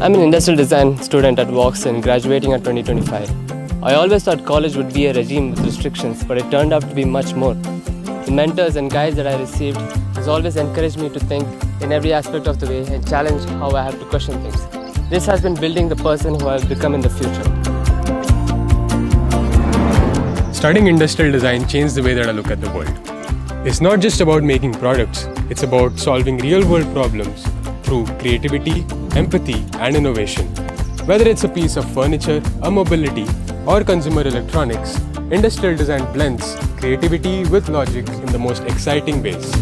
I'm an industrial design student at Woxsen, graduating at 2025. I always thought college would be a regime with restrictions, but it turned out to be much more. The mentors and guides that I received has always encouraged me to think in every aspect of the way and challenge how I have to question things. This has been building the person who I'll become in the future. Studying industrial design changed the way that I look at the world. It's not just about making products, it's about solving real-world problems through creativity, empathy, and innovation. Whether it's a piece of furniture, a mobility, or consumer electronics, industrial design blends creativity with logic in the most exciting ways.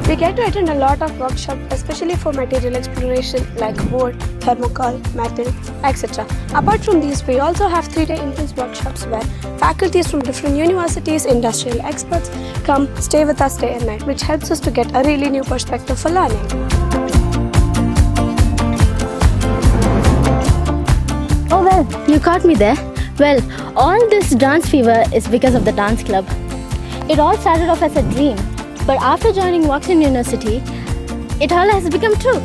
We get to attend a lot of workshops, especially for material exploration like wood, thermocol, metal, etc. Apart from these, we also have 3-day intense workshops where faculties from different universities, industrial experts come stay with us day and night, which helps us to get a really new perspective for learning. Oh well, you caught me there. Well, all this dance fever is because of the dance club. It all started off as a dream, but after joining Woxsen University, it all has become true.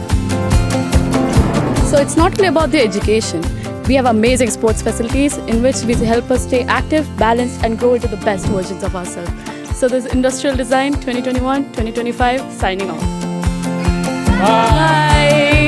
So it's not only about the education. We have amazing sports facilities in which we help us stay active, balanced, and grow into the best versions of ourselves. So this is Industrial Design 2021-2025 signing off. Bye.